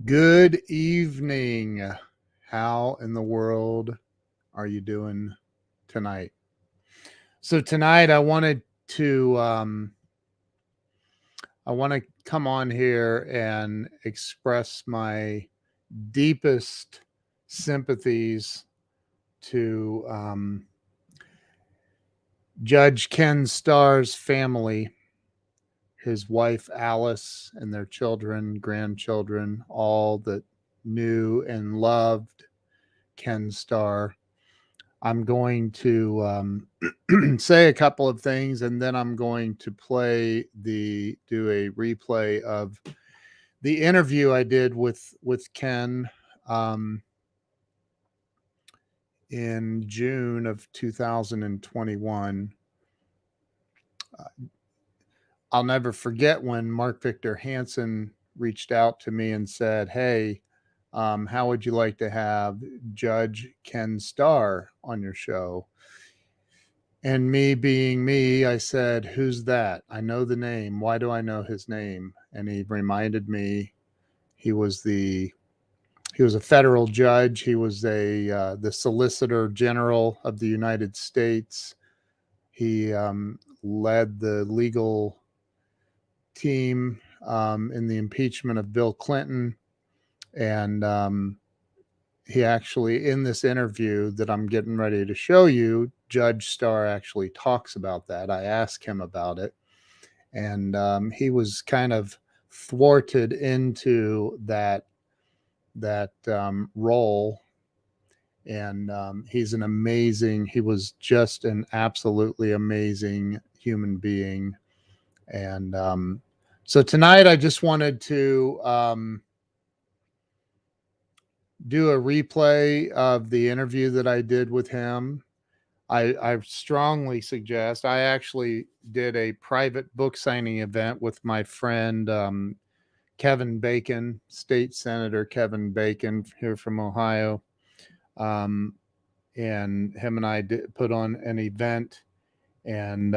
Good evening. How in the world are you doing tonight? So tonight I want to come on here and express my deepest sympathies to Judge Ken Starr's family, his wife Alice, and their children, grandchildren, all that knew and loved Ken Starr. I'm going to say a couple of things, and then I'm going to do a replay of the interview I did with Ken um, in June of 2021. I'll never forget when Mark Victor Hansen reached out to me and said, "Hey, how would you like to have Judge Ken Starr on your show?" And me being me, I said, "Who's that? I know the name. Why do I know his name?" And he reminded me he was a federal judge. He was the Solicitor General of the United States. He led the legal team in the impeachment of Bill Clinton, and he actually, in this interview that I'm getting ready to show you, Judge Starr actually talks about that. I asked him about it, and he was kind of thwarted into that role. And he was just an absolutely amazing human being. And so tonight I just wanted to do a replay of the interview that I did with him. I strongly suggest, I actually did a private book signing event with my friend Kevin Bacon, State Senator Kevin Bacon here from Ohio. And him and I put on an event, and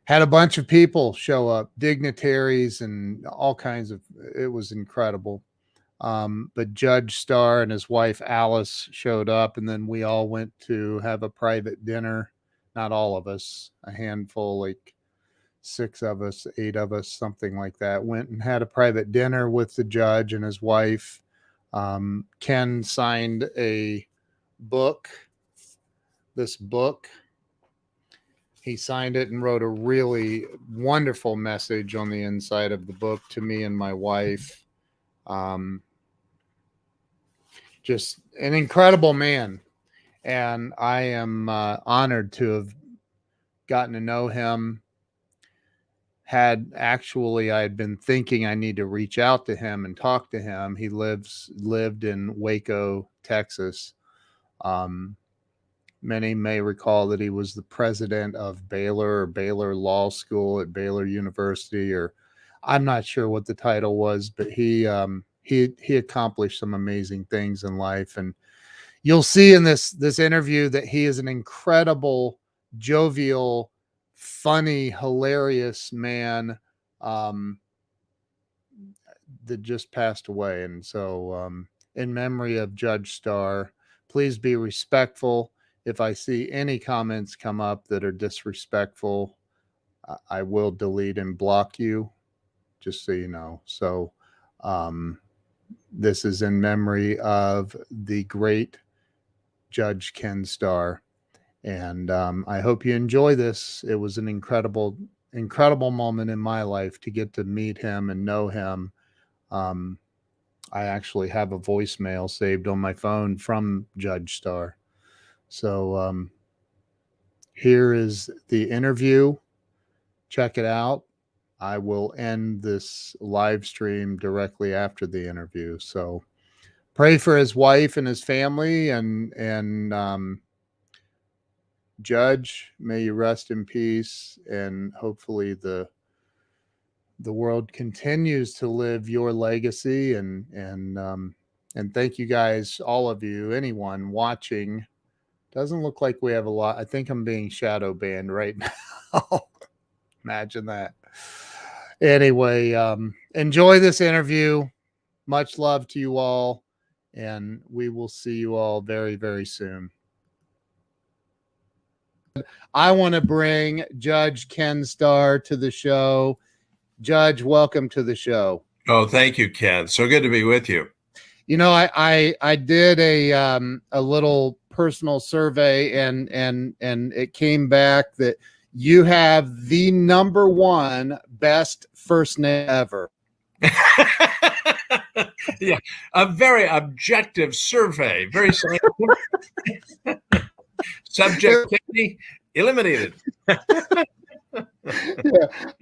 had a bunch of people show up, dignitaries and all kinds of, it was incredible. But Judge Starr and his wife Alice showed up, and then we all went to have a private dinner. Not all of us, a handful, like 6 of us, 8 of us, something like that, went and had a private dinner with the judge and his wife. Ken signed a book, this book. He signed it and wrote a really wonderful message on the inside of the book to me and my wife. Just an incredible man. And I am honored to have gotten to know him. I had been thinking I need to reach out to him and talk to him. He lived in Waco, Texas. Many may recall that he was the president of Baylor Law School at Baylor University, or I'm not sure what the title was, but he accomplished some amazing things in life. And you'll see in this interview that he is an incredible, jovial, funny, hilarious man that just passed away. And so, in memory of Judge Starr, please be respectful. If I see any comments come up that are disrespectful, I will delete and block you, just so you know. So, this is in memory of the great Judge Ken Starr. And I hope you enjoy this. It was an incredible moment in my life to get to meet him and know him. I actually have a voicemail saved on my phone from Judge Starr. So here is the interview. Check it out. I will end this live stream directly after the interview. So pray for his wife and his family, and Judge, may you rest in peace, and hopefully the world continues to live your legacy. And thank you guys, all of you, anyone watching. Doesn't look like we have a lot. I think I'm being shadow banned right now. Imagine that. Anyway, enjoy this interview. Much love to you all, and we will see you all very, very soon. I want to bring Judge Ken Starr to the show. Judge, welcome to the show. Oh, thank you, Ken. So good to be with you. You know, I did a little personal survey, and it came back that you have the #1 best first name ever. Yeah, a very objective survey, very scientific. Subjectivity eliminated. Yeah.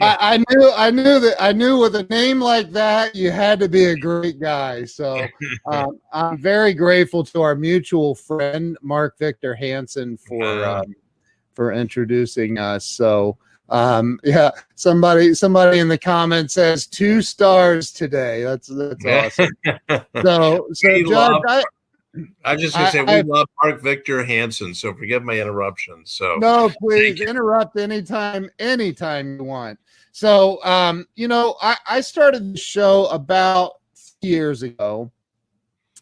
I knew with a name like that you had to be a great guy. So I'm very grateful to our mutual friend Mark Victor Hansen for introducing us. So yeah, somebody in the comments says 2 stars today. That's awesome. So Judge, I'm just gonna say we love Mark Victor Hansen, so forgive my interruption. So no, please interrupt anytime you want. So you know, I started the show about 3 years ago,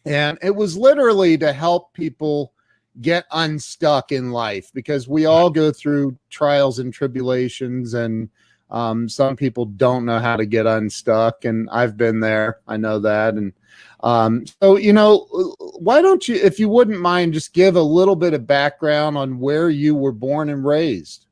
and it was literally to help people get unstuck in life, because we all go through trials and tribulations, and some people don't know how to get unstuck, and I've been there. I know that. And so, you know, why don't you, if you wouldn't mind, just give a little bit of background on where you were born and raised?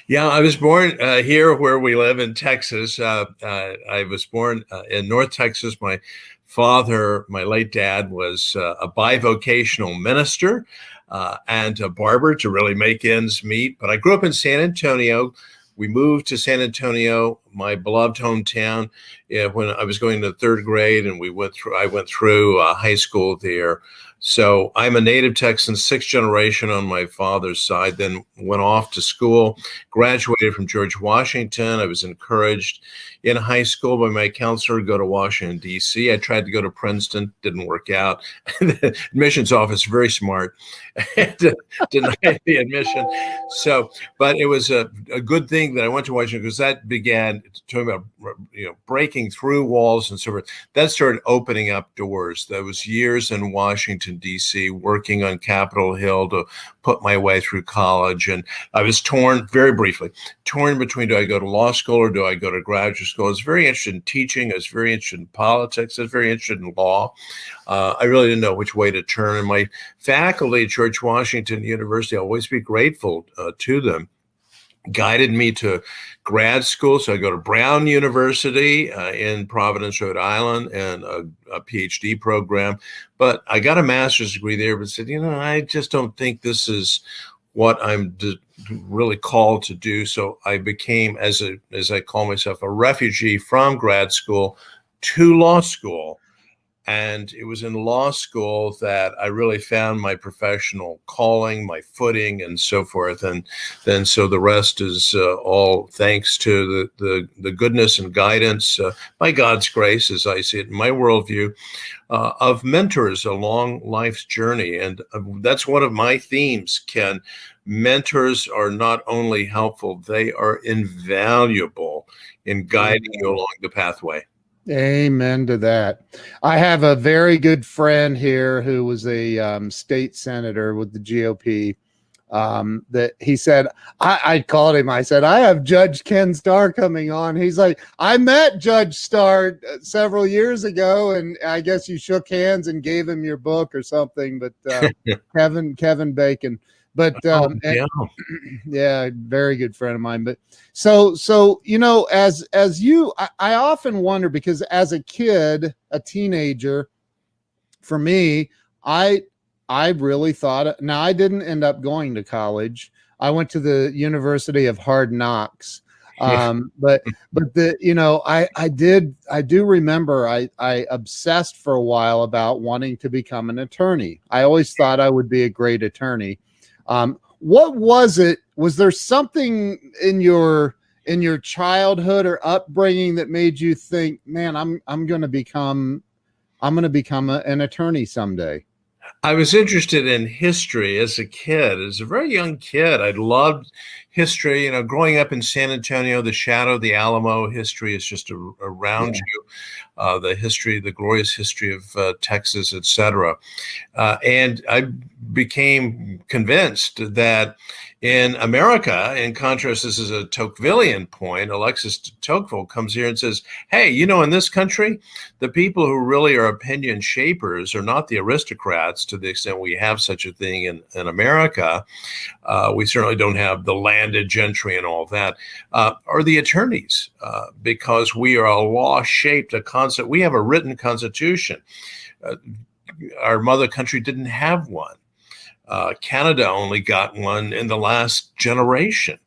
Yeah, I was born here where we live in Texas. I was born in North Texas. My father, my late dad, was a bivocational minister and a barber to really make ends meet. But I grew up in San Antonio. We moved to San Antonio, my beloved hometown, when I was going to 3rd grade, and I went through high school there. So I'm a native Texan, 6th generation on my father's side, then went off to school, graduated from George Washington. I was encouraged in high school by my counselor to go to Washington, D.C. I tried to go to Princeton, didn't work out. The admissions office, very smart, denied the admission. So, but it was a good thing that I went to Washington, because that began talking about, you know, breaking through walls and so forth. That started opening up doors. That was years in Washington, D.C., working on Capitol Hill to put my way through college. And I was torn, very briefly, between, do I go to law school or do I go to graduate school? I was very interested in teaching. I was very interested in politics. I was very interested in law. I really didn't know which way to turn. And my faculty at George Washington University, I'll always be grateful to them, guided me to grad school. So I go to Brown University in Providence, Rhode Island, and a PhD program. But I got a master's degree there, but said, you know, I just don't think this is what I'm really called to do. So I became, as I call myself, a refugee from grad school to law school. And it was in law school that I really found my professional calling, my footing, and so forth. And then, so the rest is all thanks to the goodness and guidance, by God's grace, as I see it in my worldview, of mentors along life's journey. And that's one of my themes, Ken. Mentors are not only helpful, they are invaluable in guiding you along the pathway. Amen to that. I have a very good friend here who was a state senator with the GOP. That he said, I called him. I said, I have Judge Ken Starr coming on. He's like, I met Judge Starr several years ago, and I guess you shook hands and gave him your book or something. But Kevin Bacon. But yeah, very good friend of mine. But so you know, as you, I often wonder, because as a kid, a teenager, for me, I really thought. Now, I didn't end up going to college. I went to the University of Hard Knocks. But the, you know, I do remember I obsessed for a while about wanting to become an attorney. I always thought I would be a great attorney. What was it? Was there something in your childhood or upbringing that made you think, man, I'm going to become an attorney someday? I was interested in history as a kid. As a very young kid, I loved history. You know, growing up in San Antonio, the shadow of the Alamo, history is just around Yeah. you. The history, the glorious history of Texas, etc. And I became convinced that in America, in contrast, this is a Tocquevillian point. Alexis de Tocqueville comes here and says, hey, you know, in this country, the people who really are opinion shapers are not the aristocrats to the extent we have such a thing in America. We certainly don't have the landed gentry and all of that, are the attorneys, because we are a law-shaped, a concept. We have a written constitution. Our mother country didn't have one. Canada only got one in the last generation.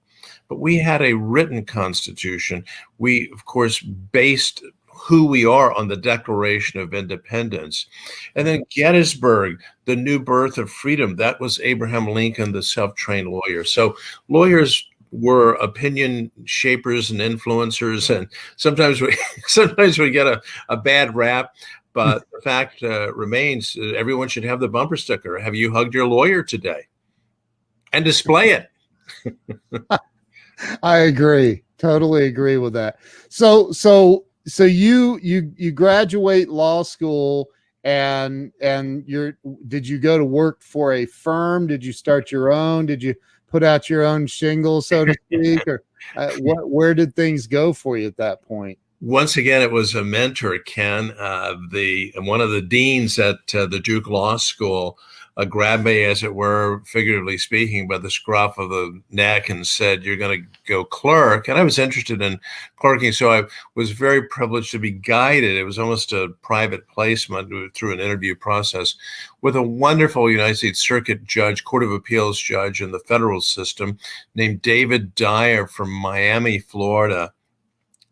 But we had a written constitution. We, of course, based who we are on the Declaration of Independence. And then Gettysburg, the new birth of freedom, that was Abraham Lincoln, the self-trained lawyer. So lawyers were opinion shapers and influencers, and sometimes we get a bad rap. But the fact remains, everyone should have the bumper sticker. Have you hugged your lawyer today? And display it. I agree. Totally agree with that. So you graduate law school and did you go to work for a firm? Did you start your own? Did you put out your own shingle, so to speak? Or where did things go for you at that point? Once again, it was a mentor, Ken. One of the deans at the Duke Law School grabbed me, as it were, figuratively speaking, by the scruff of the neck and said, "You're going to go clerk." And I was interested in clerking, so I was very privileged to be guided. It was almost a private placement through an interview process with a wonderful United States Circuit judge, Court of Appeals judge in the federal system named David Dyer from Miami, Florida.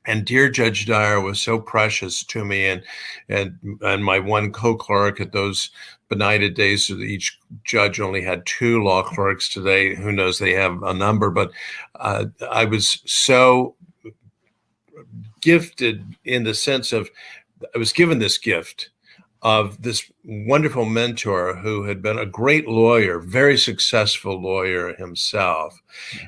And dear Judge Dyer was so precious to me, and my one co-clerk at those benighted days. So each judge only had 2 law clerks. Today, who knows, they have a number. But I was so gifted in the sense of I was given this gift of this wonderful mentor who had been a great lawyer, very successful lawyer himself,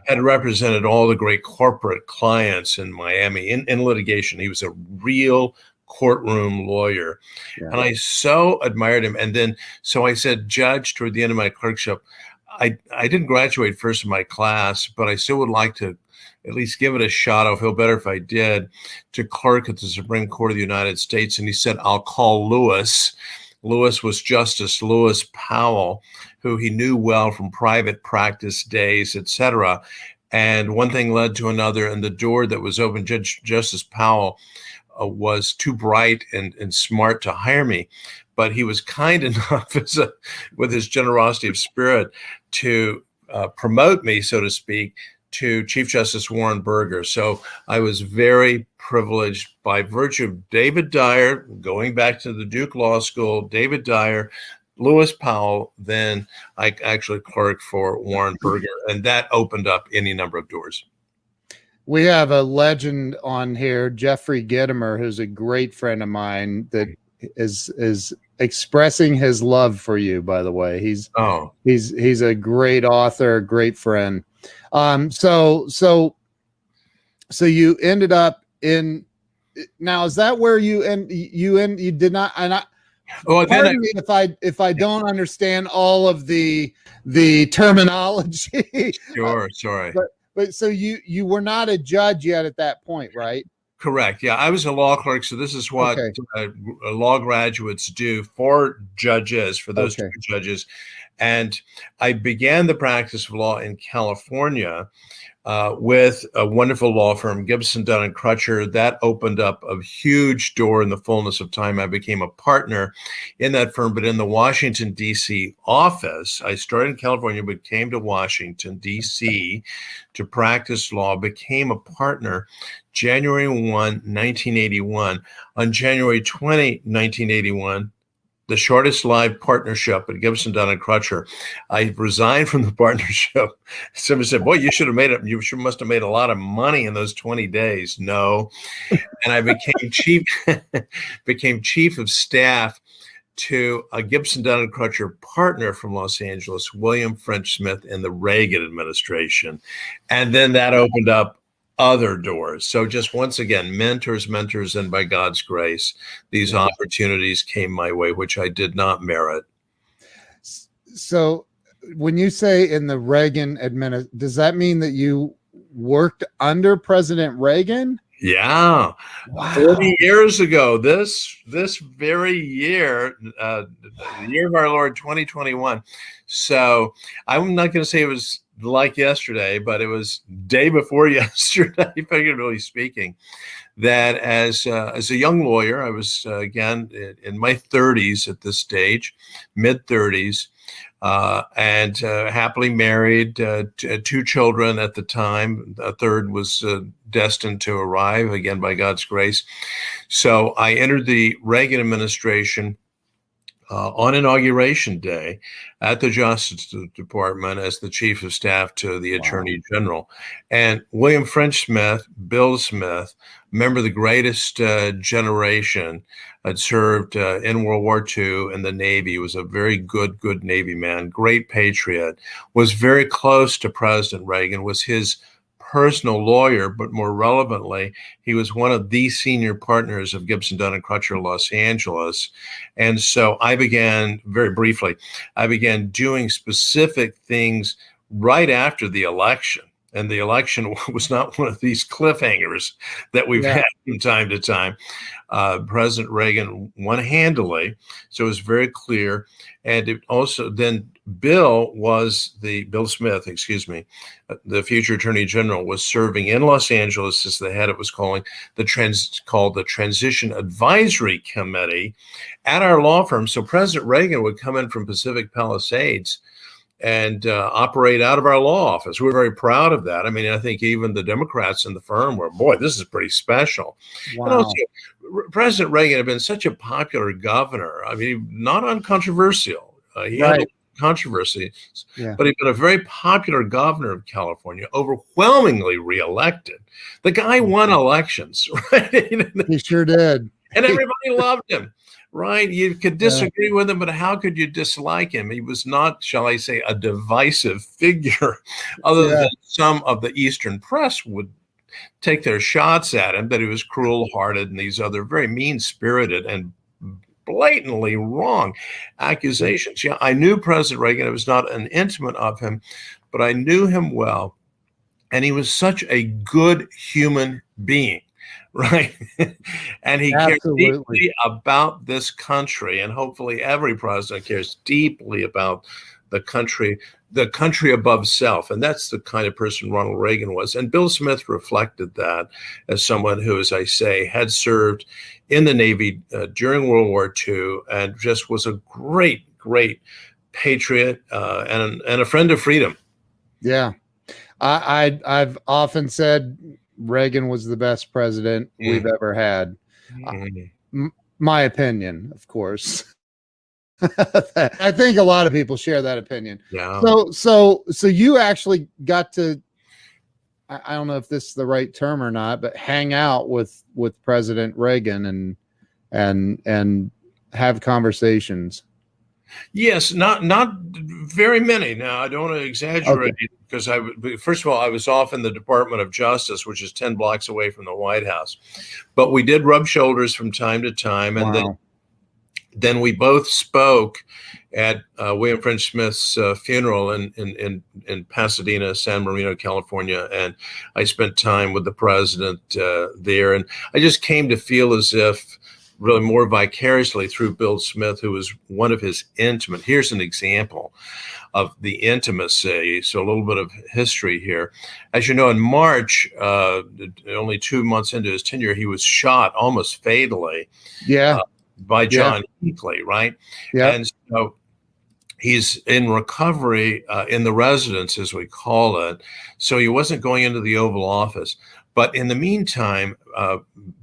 had represented all the great corporate clients in Miami in litigation. He was a real courtroom lawyer. Yeah. And I so admired him. And then, so I said, Judge, toward the end of my clerkship, I didn't graduate first in my class, but I still would like to at least give it a shot. I'll feel better if I did, to clerk at the Supreme Court of the United States. And he said, I'll call Lewis. Lewis was Justice Lewis Powell, who he knew well from private practice days, etc. And one thing led to another, and the door that was open, Justice Powell was too bright and smart to hire me. But he was kind enough, with his generosity of spirit, to promote me, so to speak, to Chief Justice Warren Burger. So I was very privileged by virtue of David Dyer, going back to the Duke Law School, David Dyer, Lewis Powell, then I actually clerked for Warren Burger, and that opened up any number of doors. We have a legend on here, Jeffrey Gitomer, who's a great friend of mine, that is expressing his love for you, by the way. He's a great author, a great friend. So you ended up in, now, is that where you did not, and pardon me if I don't understand all of the terminology. Sure, sorry. But so you were not a judge yet at that point, right? Correct. Yeah, I was a law clerk. So this is what law graduates do for judges, for those 2 judges. And I began the practice of law in California with a wonderful law firm, Gibson, Dunn and Crutcher. That opened up a huge door in the fullness of time. I became a partner in that firm, but in the Washington, D.C. office. I started in California, but came to Washington, D.C. to practice law, became a partner January 1, 1981. On January 20, 1981, the shortest live partnership at Gibson, Dunn and Crutcher, I resigned from the partnership. Somebody said, boy, you must have made a lot of money in those 20 days. No. And I became chief of staff to a Gibson, Dunn & Crutcher partner from Los Angeles, William French Smith, in the Reagan administration. And then that opened up other doors. So just once again, mentors, and by God's grace, these opportunities came my way, which I did not merit. So when you say in the Reagan administration, does that mean that you worked under President Reagan? Yeah. Wow. 40 years ago, this very year, the year of our Lord 2021. So I'm not going to say it was like yesterday, but it was day before yesterday, figuratively speaking, that as a young lawyer, I was again in my 30s at this stage, mid 30s. And happily married, two children at the time. A third was destined to arrive, again, by God's grace. So I entered the Reagan administration on Inauguration Day at the Justice Department as the Chief of Staff to the Attorney General. And William French Smith, Bill Smith, member of the greatest generation, had served in World War II in the Navy, was a very good Navy man, great patriot, was very close to President Reagan, was his personal lawyer, but more relevantly, he was one of the senior partners of Gibson, Dunn & Crutcher, Los Angeles. And so I began, very briefly, doing specific things right after the election. And the election was not one of these cliffhangers that we've had from time to time. President Reagan won handily, so it was very clear. And it also then Bill Smith, the future Attorney General, was serving in Los Angeles as the head, it was called the Transition Advisory Committee at our law firm. So President Reagan would come in from Pacific Palisades and operate out of our law office. We're very proud of that. I mean, I think even the Democrats in the firm were, boy, this is pretty special. Wow. And also, President Reagan had been such a popular governor. I mean, not uncontroversial. He had controversies, but he'd been a very popular governor of California, overwhelmingly reelected. The guy won elections, right? He sure did. And everybody loved him. Right. You could disagree with him, but how could you dislike him? He was not, shall I say, a divisive figure, other than some of the Eastern press would take their shots at him, that he was cruel-hearted and these other very mean-spirited and blatantly wrong accusations. Yeah, I knew President Reagan. I was not an intimate of him, but I knew him well. And he was such a good human being. Right. And he cared deeply about this country. And hopefully every president cares deeply about the country above self. And that's the kind of person Ronald Reagan was. And Bill Smith reflected that as someone who, as I say, had served in the Navy during World War II and just was a great patriot and a friend of freedom. Yeah. I've often said Reagan was the best president we've ever had. My opinion, of course. I think a lot of people share that opinion. Yeah. So you actually got to, I don't know if this is the right term or not, but hang out with President Reagan and have conversations. Yes, not very many. Now, I don't want to exaggerate because first of all, I was off in the Department of Justice, which is 10 blocks away from the White House. But we did rub shoulders from time to time. And then we both spoke at William French Smith's funeral in Pasadena, San Marino, California. And I spent time with the president there. And I just came to feel as if really more vicariously through Bill Smith, who was one of his intimate. Here's an example of the intimacy. So a little bit of history here. As you know, in March, only 2 months into his tenure, he was shot almost fatally by John Hinckley, right? Yeah. And so he's in recovery in the residence, as we call it. So he wasn't going into the Oval Office. But in the meantime,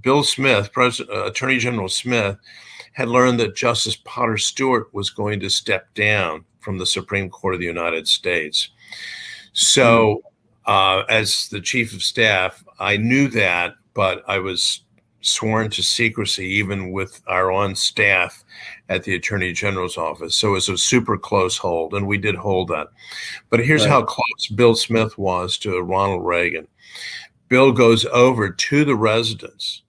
Bill Smith, Attorney General Smith, had learned that Justice Potter Stewart was going to step down from the Supreme Court of the United States. So as the chief of staff, I knew that, but I was sworn to secrecy, even with our own staff at the Attorney General's office. So it was a super close hold, and we did hold that. But here's how close Bill Smith was to Ronald Reagan. Bill goes over to the residence,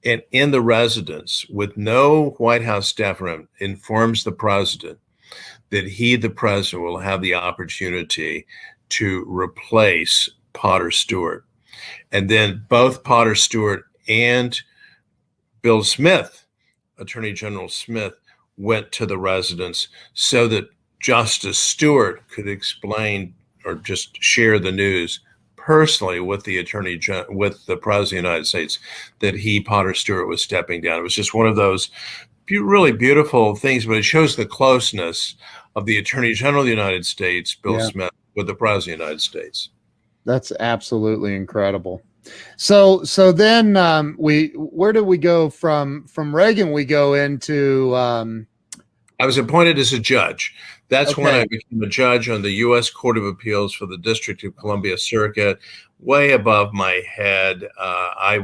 and in the residence, with no White House staff around, informs the president that he, the president, will have the opportunity to replace Potter Stewart. And then both Potter Stewart and Bill Smith, Attorney General Smith, went to the residence so that Justice Stewart could explain or just share the news personally with the with the President of the United States that he, Potter Stewart, was stepping down. It was just one of those really beautiful things, but it shows the closeness of the Attorney General of the United States, Bill Smith, with the President of the United States. That's absolutely incredible. So then where do we go from Reagan? We go into I was appointed as a judge. That's when I became a judge on the U.S. Court of Appeals for the District of Columbia Circuit, way above my head. I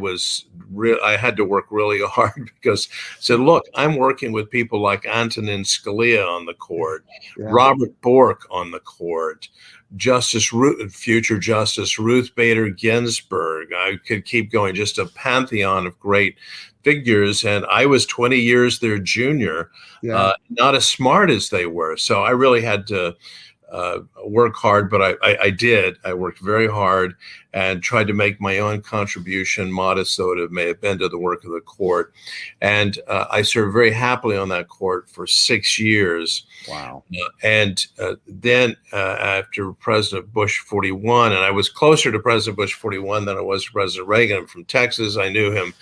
had to work really hard because I said, look, I'm working with people like Antonin Scalia on the court, Robert Bork on the court, future Justice Ruth Bader Ginsburg. I could keep going, just a pantheon of great figures. And I was 20 years their junior, not as smart as they were. So I really had to work hard, but I did. I worked very hard and tried to make my own contribution, modest though it may have been, to the work of the court. And I served very happily on that court for 6 years. Wow. Then after President Bush 41, and I was closer to President Bush 41 than I was to President Reagan. I'm from Texas. I knew him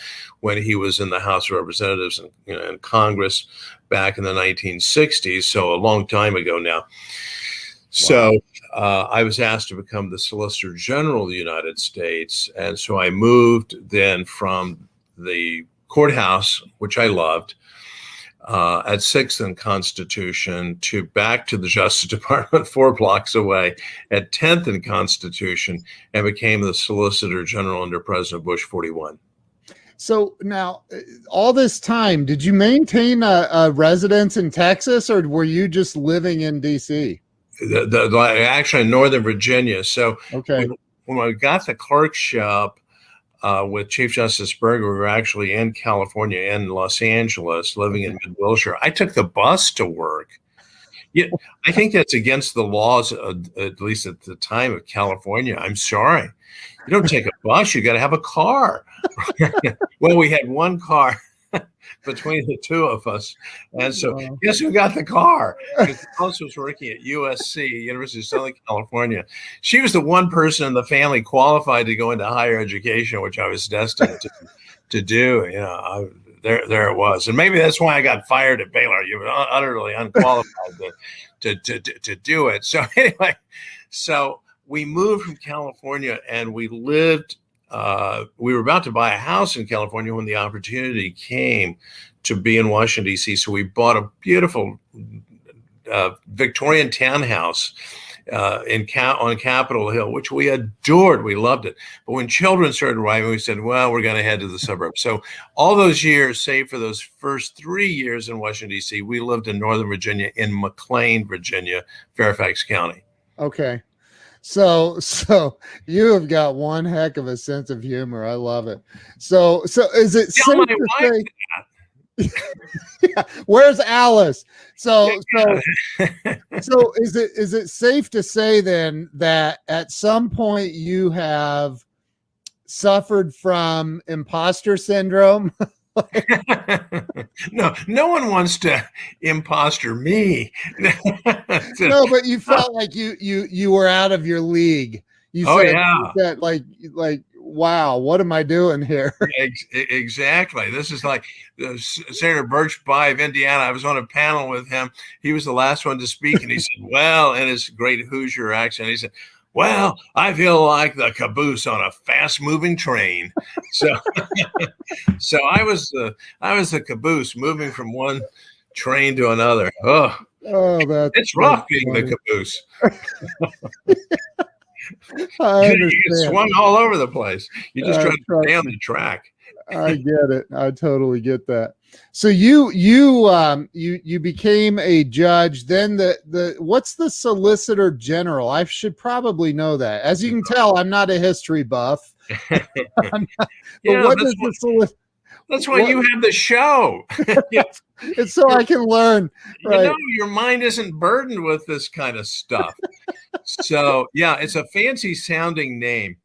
when he was in the House of Representatives and Congress back in the 1960s, so a long time ago now. So I was asked to become the Solicitor General of the United States. And so I moved then from the courthouse, which I loved, at 6th and Constitution, back to the Justice Department 4 blocks away at 10th and Constitution, and became the Solicitor General under President Bush 41. So now, all this time, did you maintain a residence in Texas, or were you just living in D.C.? Actually in Northern Virginia. So when I got the clerkship with Chief Justice Berger, we were actually in California, in Los Angeles, living in Mid-Wilshire. I took the bus to work. Yeah, I think that's against the laws, at least at the time, of California. I'm sorry. You don't take a bus. You got to have a car. Well, we had one car between the two of us. And so guess who got the car? Because Alice was working at USC, University of Southern California. She was the one person in the family qualified to go into higher education, which I was destined to do. You know, there it was. And maybe that's why I got fired at Baylor. You were utterly unqualified to do it. So anyway, so we moved from California, and we lived we were about to buy a house in California when the opportunity came to be in Washington, D.C. So we bought a beautiful Victorian townhouse on Capitol Hill, which we adored. We loved it. But when children started arriving, we said, well, we're going to head to the suburbs. So all those years, save for those first 3 years in Washington, D.C., we lived in Northern Virginia, in McLean, Virginia, Fairfax County. Okay. So you have got one heck of a sense of humor. I love it. So is it safe to say? Yeah, where's Alice? So is it safe to say then that at some point you have suffered from imposter syndrome? No one wants to imposter me. No, but you felt like you were out of your league. You said like, wow, what am I doing here? Exactly. This is like Senator Birch Bayh of Indiana. I was on a panel with him. He was the last one to speak, and he said, well, in his great Hoosier accent, he said, well, I feel like the caboose on a fast-moving train. So, so I was the caboose moving from one train to another. Oh, it's rough being the caboose. You swung all over the place. You just tried to stay on the track. I get it. I totally get that. So you became a judge. Then the what's the Solicitor General? I should probably know that. As you can tell, I'm not a history buff. But Yeah, what does the Solicitor? that's why What? you have the show. It's so I can learn. Right. Your mind isn't burdened with this kind of stuff. So yeah, it's a fancy sounding name.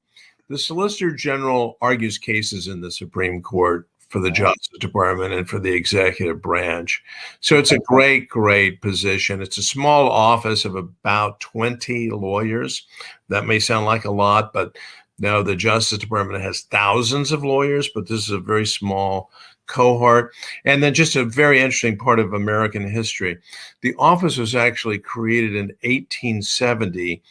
The Solicitor General argues cases in the Supreme Court for the Justice Department and for the executive branch. So it's a great, great position. It's a small office of about 20 lawyers. That may sound like a lot, but no, the Justice Department has thousands of lawyers, but this is a very small cohort. And then just a very interesting part of American history. The office was actually created in 1870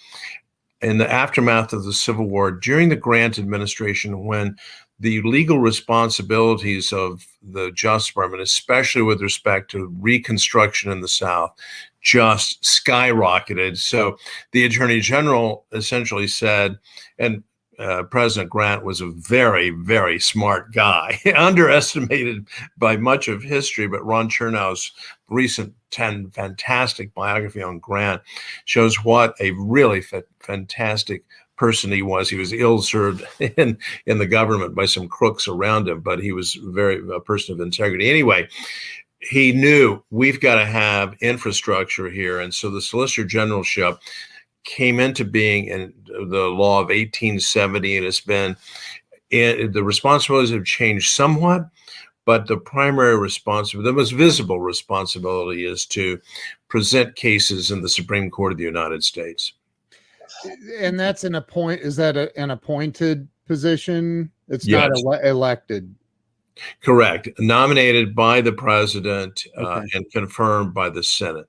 in the aftermath of the Civil War, during the Grant administration, when the legal responsibilities of the Justice Department, especially with respect to Reconstruction in the South, just skyrocketed. So the Attorney General essentially said, and President Grant was a very, very smart guy, underestimated by much of history, but Ron Chernow's recent fantastic biography on Grant shows what a really fantastic person he was. He was ill-served in the government by some crooks around him, but he was a person of integrity. Anyway, he knew we've got to have infrastructure here. And so the Solicitor Generalship came into being in the law of 1870, and it's been, the responsibilities have changed somewhat, but the primary responsibility, the most visible responsibility, is to present cases in the Supreme Court of the United States. And that's an is that an appointed position? It's Yes. not elected. Correct. Nominated by the president and confirmed by the Senate.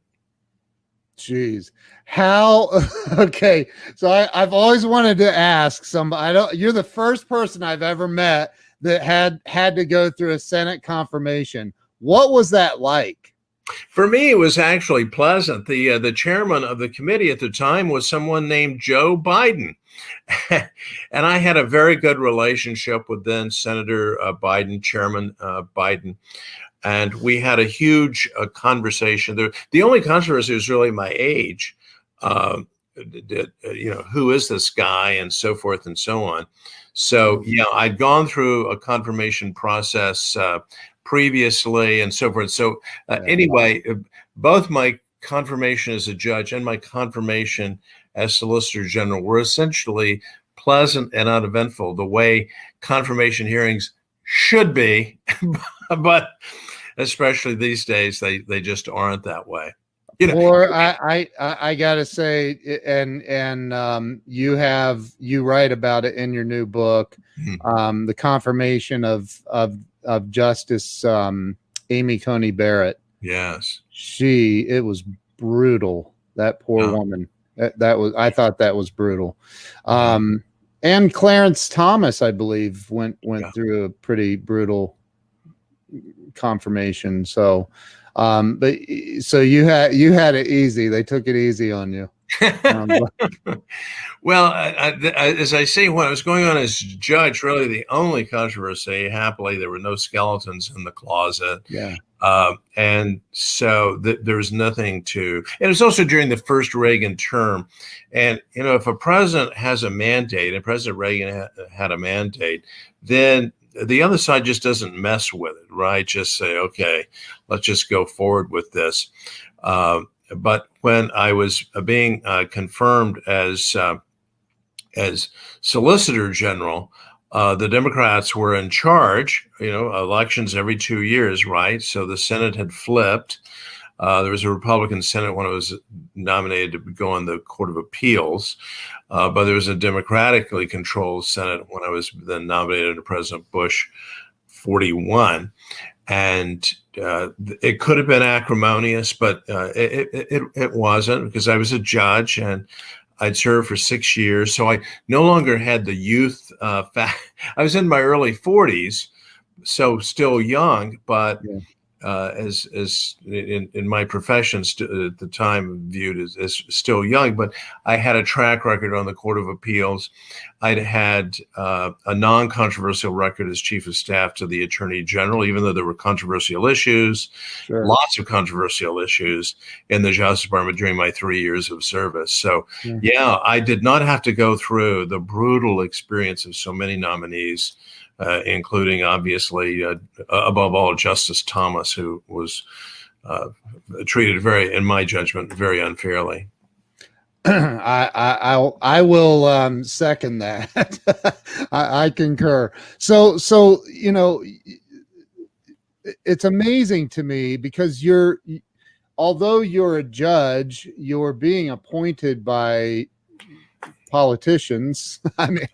Jeez. How? Okay. So I've always wanted to ask somebody. You're the first person I've ever met that had to go through a Senate confirmation. What was that like? For me, it was actually pleasant. The chairman of the committee at the time was someone named Joe Biden. And I had a very good relationship with then Senator Biden, Chairman Biden. And we had a huge conversation. The only controversy was really my age. Who is this guy, and so forth and so on. So, I'd gone through a confirmation process previously and so forth. So anyway, both my confirmation as a judge and my confirmation as Solicitor General were essentially pleasant and uneventful, the way confirmation hearings should be, but especially these days, they just aren't that way. Or I gotta say, and you write about it in your new book, the confirmation of Justice Amy Coney Barrett. Yes, it was brutal. That poor woman. I thought that was brutal. And Clarence Thomas, I believe, went through a pretty brutal confirmation. So, but so you had it easy. They took it easy on you. Well, as I say, when I was going on as judge, really the only controversy, happily, there were no skeletons in the closet. Yeah. And so there was nothing to, and it was also during the first Reagan term. And, if a president has a mandate, and President Reagan had a mandate, then the other side just doesn't mess with it, right? Just say, okay, let's just go forward with this. But when I was being confirmed as Solicitor General, the Democrats were in charge, elections every 2 years, right? So the Senate had flipped. There was a Republican Senate when I was nominated to go on the Court of Appeals, but there was a democratically controlled Senate when I was then nominated under President Bush 41. And it could have been acrimonious, but it wasn't, because I was a judge and I'd served for 6 years. So I no longer had the youth. I was in my early 40s, so still young, but as in my profession at the time viewed as still young, but I had a track record on the Court of Appeals. I'd had a non-controversial record as chief of staff to the Attorney General, even though there were controversial issues, Sure. lots of controversial issues in the Justice Department during my 3 years of service. So, yeah, I did not have to go through the brutal experience of so many nominees, including, obviously, above all, Justice Thomas, who was treated in my judgment, very unfairly. I will second that. I concur. So it's amazing to me because although you're a judge, you're being appointed by politicians. I mean,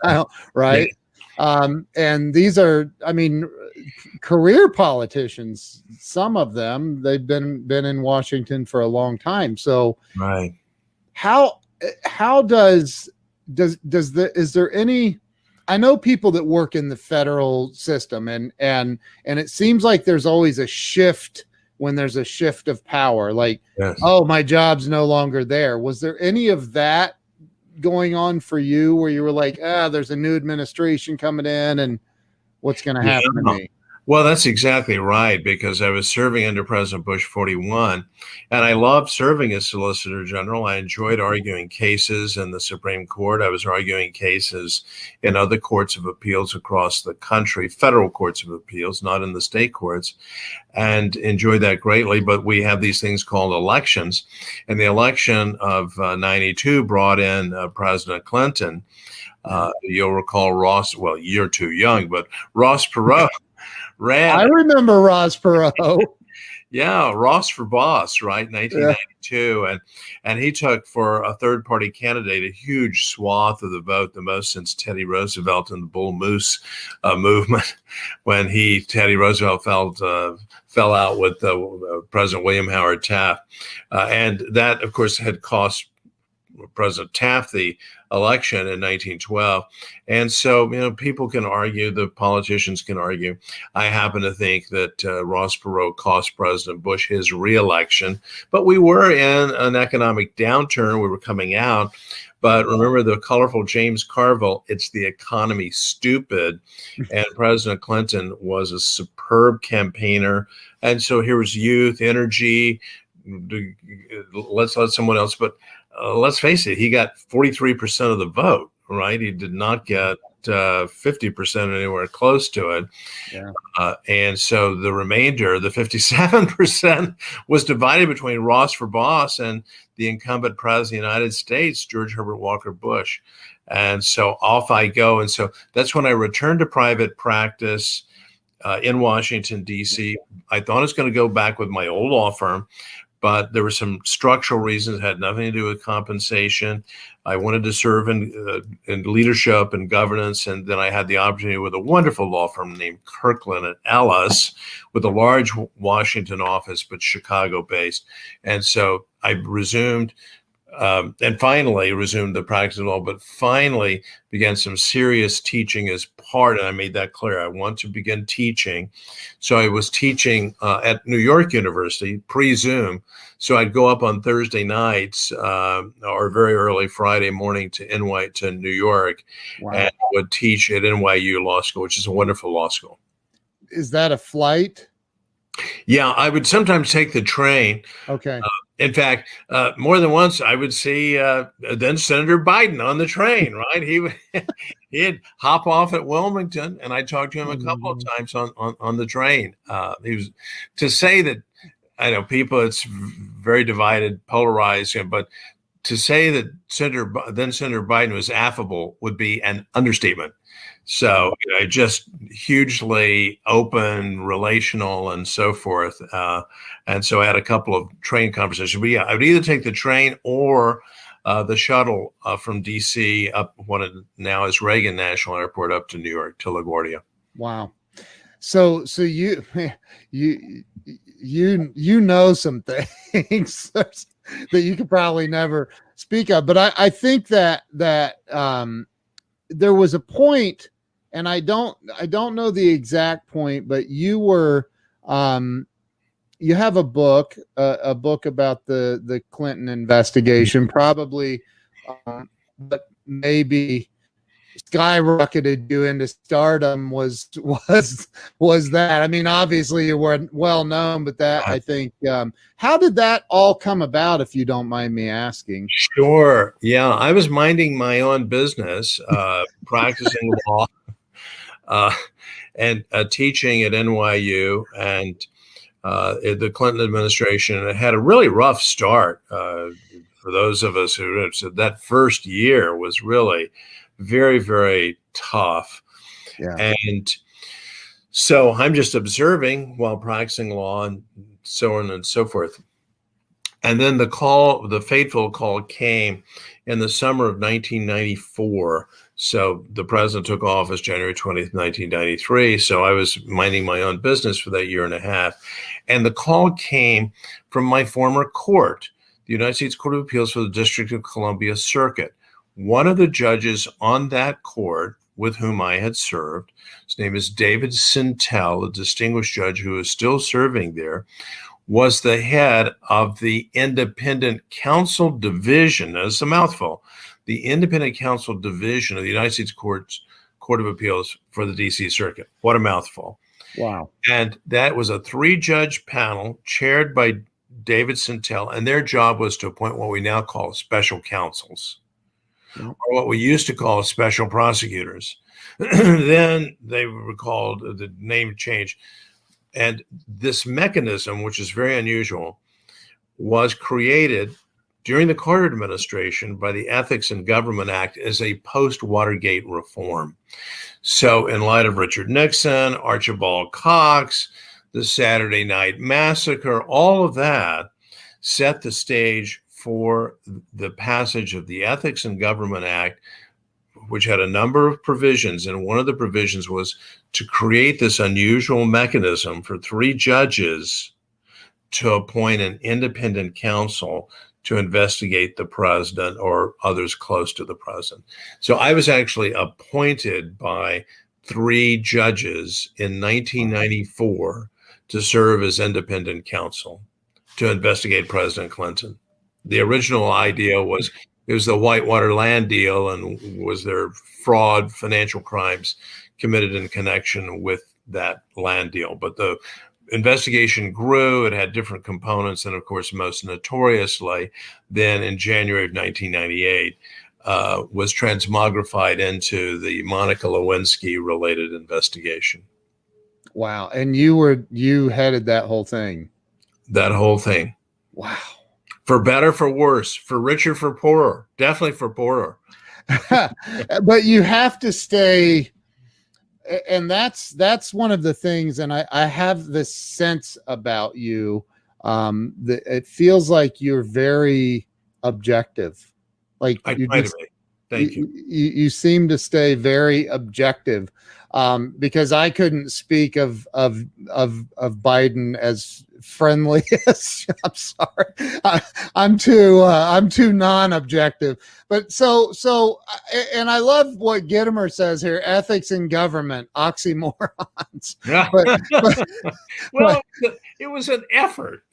right? And these are, career politicians. Some of them, they've been in Washington for a long time. So, right. How is there any? I know people that work in the federal system, and it seems like there's always a shift when there's a shift of power. Like, yes. Oh, my job's no longer there. Was there any of that going on for you where you were like, there's a new administration coming in and what's going to happen to me? Well, that's exactly right, because I was serving under President Bush 41, and I loved serving as Solicitor General. I enjoyed arguing cases in the Supreme Court. I was arguing cases in other courts of appeals across the country, federal courts of appeals, not in the state courts, and enjoyed that greatly. But we have these things called elections, and the election of 92 brought in President Clinton. You'll recall Ross, well, you're too young, but Ross Perot ran. I remember Ross Perot. Yeah, Ross for Boss, right? 1992. Yeah. And he took, for a third-party candidate, a huge swath of the vote, the most since Teddy Roosevelt and the Bull Moose movement, when Teddy Roosevelt fell out with President William Howard Taft. And that, of course, had cost President Taft the election in 1912. And so, people can argue, the politicians can argue. I happen to think that Ross Perot cost President Bush his reelection, but we were in an economic downturn. We were coming out. But remember the colorful James Carville, it's the economy, stupid. And President Clinton was a superb campaigner. And so here was youth, energy. Let's let someone else, but let's face it, he got 43% of the vote, right? He did not get 50% anywhere close to it. Yeah. And so the remainder, the 57%, was divided between Ross for Boss and the incumbent president of the United States, George Herbert Walker Bush. And so off I go. And so that's when I returned to private practice in Washington, D.C. I thought I was going to go back with my old law firm, but there were some structural reasons, had nothing to do with compensation. I wanted to serve in leadership and governance, and then I had the opportunity with a wonderful law firm named Kirkland & Ellis, with a large Washington office, but Chicago-based. And so I resumed, and finally resumed the practice of law, but finally began some serious teaching as part, and I made that clear, I want to begin teaching. So I was teaching at New York University, pre-Zoom. So I'd go up on Thursday nights or very early Friday morning to New York. Wow. And would teach at NYU Law School, which is a wonderful law school. Is that a flight? Yeah, I would sometimes take the train. Okay. In fact, more than once, I would see then Senator Biden on the train, right? He'd hop off at Wilmington, and I talked to him a couple of times on the train. He was, to say that, I know people, it's very divided, polarized, but to say that Senator Biden was affable would be an understatement. So, just hugely open, relational, and so forth. And so I had a couple of train conversations. But yeah, I would either take the train or the shuttle from D.C. up what now is Reagan National Airport up to New York, to LaGuardia. Wow. So you know some things that you could probably never speak of. But I think that there was a point, and I don't know the exact point, but you were you have a book about the Clinton investigation, probably, but maybe skyrocketed you into stardom was that. I mean, obviously you weren't well known, but that, I think, how did that all come about, if you don't mind me asking? Sure. Yeah, I was minding my own business, practicing law, uh, and teaching at NYU, and the Clinton administration. It had a really rough start for those of us who said that first year was really very, very tough. Yeah. And so I'm just observing while practicing law and so on and so forth. And then the fateful call came in the summer of 1994. So the president took office January 20th, 1993. So I was minding my own business for that year and a half. And the call came from my former court, the United States Court of Appeals for the District of Columbia Circuit. One of the judges on that court with whom I had served, his name is David Sintel, a distinguished judge who is still serving there, was the head of the Independent Counsel Division. That's a mouthful. The Independent Counsel Division of the United States Court of Appeals for the D.C. Circuit. What a mouthful. Wow. And that was a 3-judge panel chaired by David Sintel, and their job was to appoint what we now call special counsels, or what we used to call special prosecutors. Then they were called, the name changed. And this mechanism, which is very unusual, was created during the Carter administration by the Ethics in Government Act as a post-Watergate reform. So in light of Richard Nixon, Archibald Cox, the Saturday Night Massacre, all of that set the stage for the passage of the Ethics in Government Act, which had a number of provisions. And one of the provisions was to create this unusual mechanism for 3 judges to appoint an independent counsel to investigate the president or others close to the president. So I was actually appointed by 3 judges in 1994 to serve as independent counsel to investigate President Clinton. The original idea was it was the Whitewater land deal, and was there fraud, financial crimes committed in connection with that land deal. But the investigation grew. It had different components. And of course, most notoriously, then in January of 1998, was transmogrified into the Monica Lewinsky related investigation. Wow. And you headed that whole thing. That whole thing. Wow. For better, for worse, for richer, for poorer, definitely for poorer. But you have to stay, and that's one of the things. And I have this sense about you, that it feels like you're very objective. Like I try to be. Thank you. You seem to stay very objective, because I couldn't speak of Biden as friendly as I'm sorry. I'm too non-objective. But so and I love what Gittimer says here: ethics in government, oxymorons. Yeah. Well, it was an effort.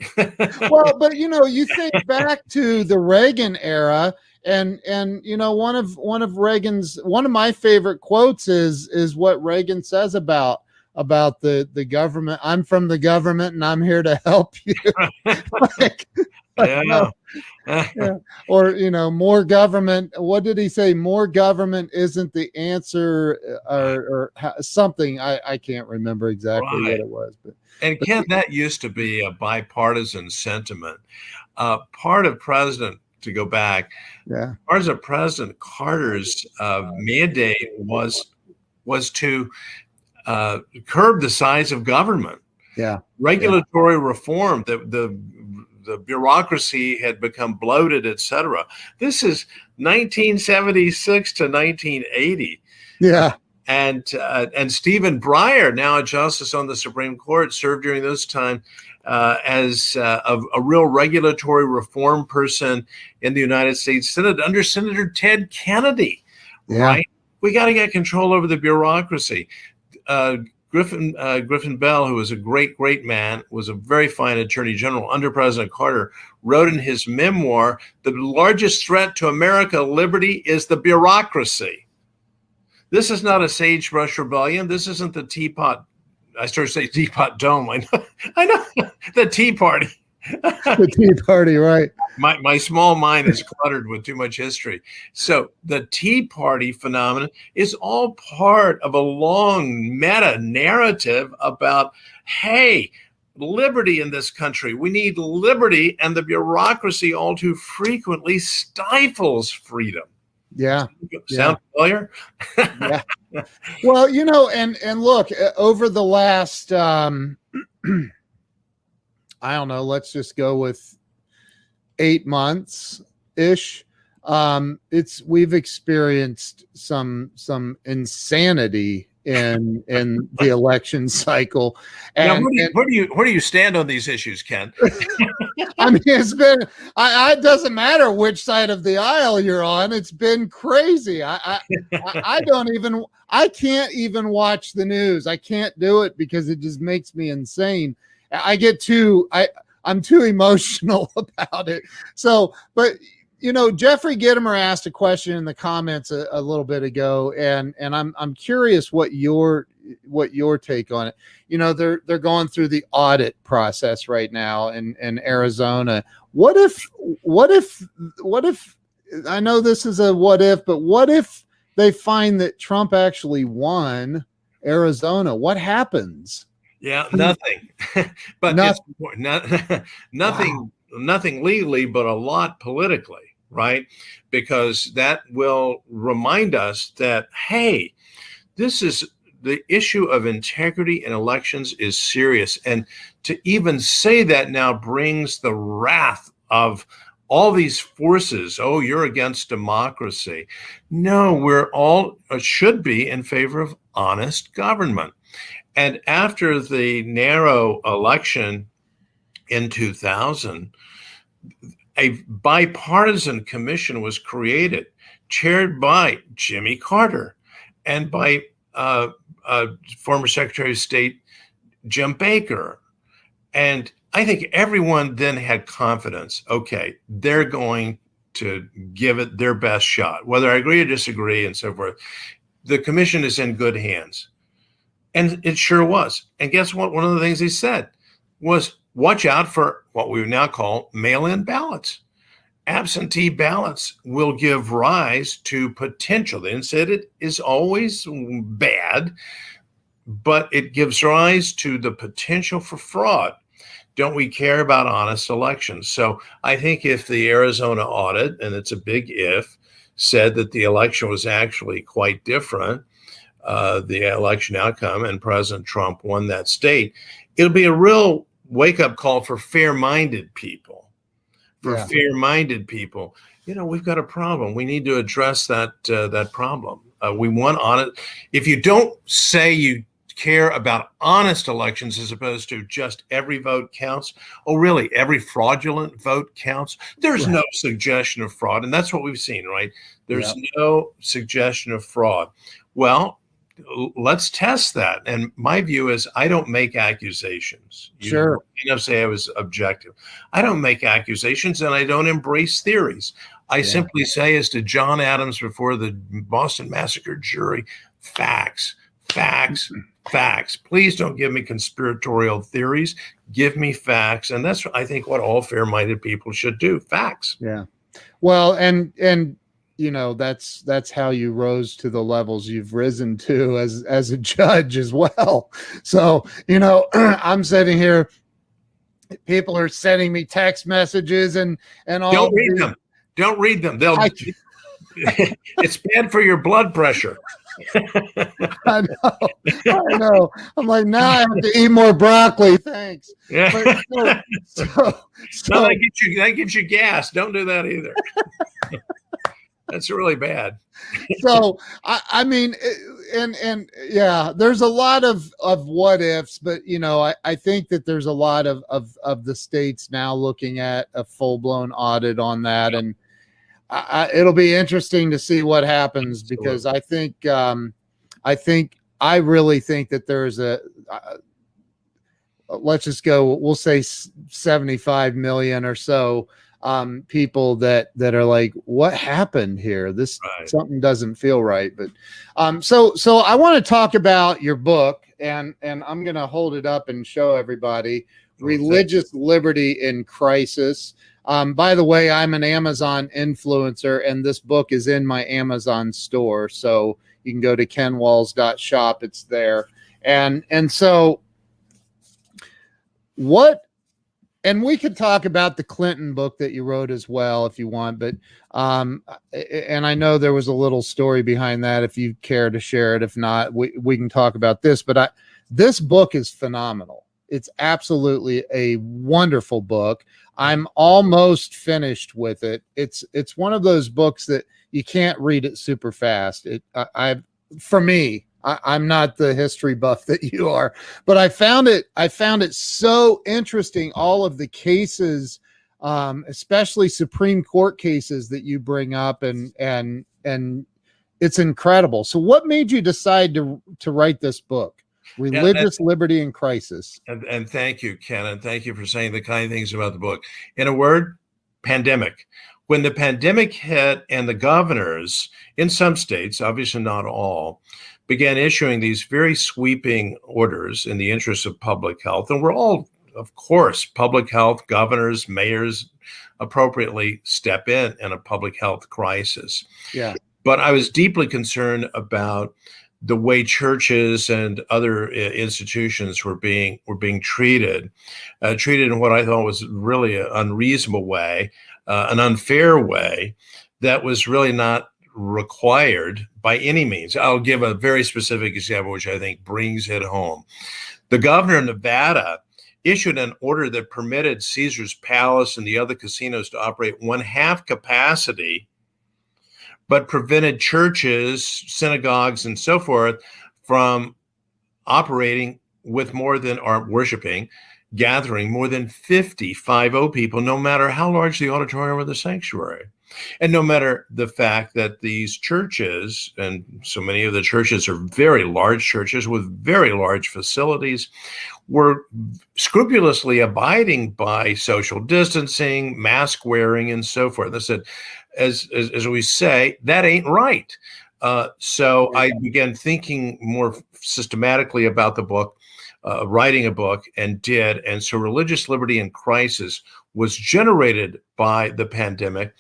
Well, but you think back to the Reagan era, and one of my favorite quotes is what Reagan says about the government. I'm from the government and I'm here to help you. Yeah. Or more government. What did he say? More government isn't the answer, or something. I can't remember exactly what it was, but Ken, that used to be a bipartisan sentiment. Part of President President Carter's mandate was to curb the size of government. Yeah. Regulatory reform, the bureaucracy had become bloated, etc. This is 1976 to 1980. Yeah. And Stephen Breyer, now a justice on the Supreme Court, served during this time as a real regulatory reform person in the United States Senate under Senator Ted Kennedy. Yeah. Right? We got to get control over the bureaucracy. Griffin Bell, who was a great man, was a very fine attorney general under President Carter, wrote in his memoir, the largest threat to American liberty is the bureaucracy. This is not a sagebrush rebellion. This isn't the teapot. I started to say teapot dome. I know the Tea Party. The Tea Party, right? My small mind is cluttered with too much history. So the Tea Party phenomenon is all part of a long meta narrative about, hey, liberty in this country. We need liberty, and the bureaucracy all too frequently stifles freedom. Yeah. Sound familiar? Yeah. Well, and look, over the last, I don't know, let's just go with 8 months ish. We've experienced some insanity in the election cycle. And now, where do you stand on these issues, Ken? I mean, it doesn't matter which side of the aisle you're on. It's been crazy. I can't even watch the news. I can't do it because it just makes me insane. I'm too emotional about it. So, but Jeffrey Gittimer asked a question in the comments a little bit ago, and I'm curious what your take on it. They're going through the audit process right now in Arizona. What if I know this is a what if, but what if they find that Trump actually won Arizona? What happens? Yeah, nothing. But nothing. Wow. Nothing legally, but a lot politically, right? Because that will remind us that, hey, this is the issue of integrity in elections is serious. And to even say that now brings the wrath of all these forces. Oh, you're against democracy. No, we're all should be in favor of honest government. And after the narrow election in 2000, a bipartisan commission was created, chaired by Jimmy Carter and by former Secretary of State Jim Baker. And I think everyone then had confidence. Okay, they're going to give it their best shot, whether I agree or disagree and so forth. The commission is in good hands. And it sure was. And guess what? One of the things he said was, watch out for what we now call mail-in ballots. Absentee ballots will give rise to potential. They didn't say it is always bad, but it gives rise to the potential for fraud. Don't we care about honest elections? So I think if the Arizona audit, and it's a big if, said that the election was actually quite different, the election outcome, and President Trump won that state, it'll be a real wake-up call for fair-minded people. Fair-minded people, we've got a problem. We need to address that problem. We want honest. If you don't say you care about honest elections as opposed to just every vote counts, oh, really, every fraudulent vote counts, there's no suggestion of fraud. And that's what we've seen, right? There's no suggestion of fraud. Well, let's test that. And my view is I don't make accusations. Sure. Say I was objective. I don't make accusations and I don't embrace theories. I simply say, as to John Adams before the Boston Massacre jury, facts, facts, facts. Please don't give me conspiratorial theories. Give me facts. And that's, I think, what all fair-minded people should do. Facts. Yeah. Well, and that's how you rose to the levels you've risen to as a judge as well. So, I'm sitting here, people are sending me text messages and all. Don't read them. Don't read them. It's bad for your blood pressure. I know. I'm like, now I have to eat more broccoli. Thanks. Yeah. But, no, that gives you gas. Don't do that either. That's really bad. So, I mean, and yeah, there's a lot of what ifs, but I think that there's a lot of the states now looking at a full blown audit on that, and it'll be interesting to see what happens because I think I really think that there's let's just go, we'll say 75 million or so people that are like, what happened here? This Right. something doesn't feel right. But so I want to talk about your book, and I'm going to hold it up and show everybody Religious Liberty in Crisis. By the way, I'm an Amazon influencer, and this book is in my Amazon store. So you can go to kenwalls.shop. It's there. And so what, and we could talk about the Clinton book that you wrote as well if you want, but and I know there was a little story behind that if you care to share it. If not, we can talk about this. But this book is phenomenal. It's absolutely a wonderful book. I'm almost finished with it. It's one of those books that you can't read it super fast. For me, I'm not the history buff that you are, but I found it so interesting. All of the cases, especially Supreme Court cases that you bring up, and it's incredible. So what made you decide to write this book, Religious Liberty in Crisis? And thank you, Ken, and thank you for saying the kind things about the book. In a word, pandemic. When the pandemic hit and the governors in some states, obviously not all, began issuing these very sweeping orders in the interest of public health. And we're all, of course, public health governors, mayors appropriately step in a public health crisis. Yeah. But I was deeply concerned about the way churches and other institutions were being treated in what I thought was really an unreasonable way, an unfair way that was really not required by any means. I'll give a very specific example, which I think brings it home. The governor of Nevada issued an order that permitted Caesar's Palace and the other casinos to operate 1/2 capacity, but prevented churches, synagogues, and so forth from operating with more than, or worshiping, gathering more than 50 people, no matter how large the auditorium or the sanctuary. And no matter the fact that these churches, and so many of the churches are very large churches with very large facilities, were scrupulously abiding by social distancing, mask wearing, and so forth. They said, as we say, that ain't right. So I began thinking more systematically about the book, writing a book, and did. And so Religious Liberty in Crisis was generated by the pandemic,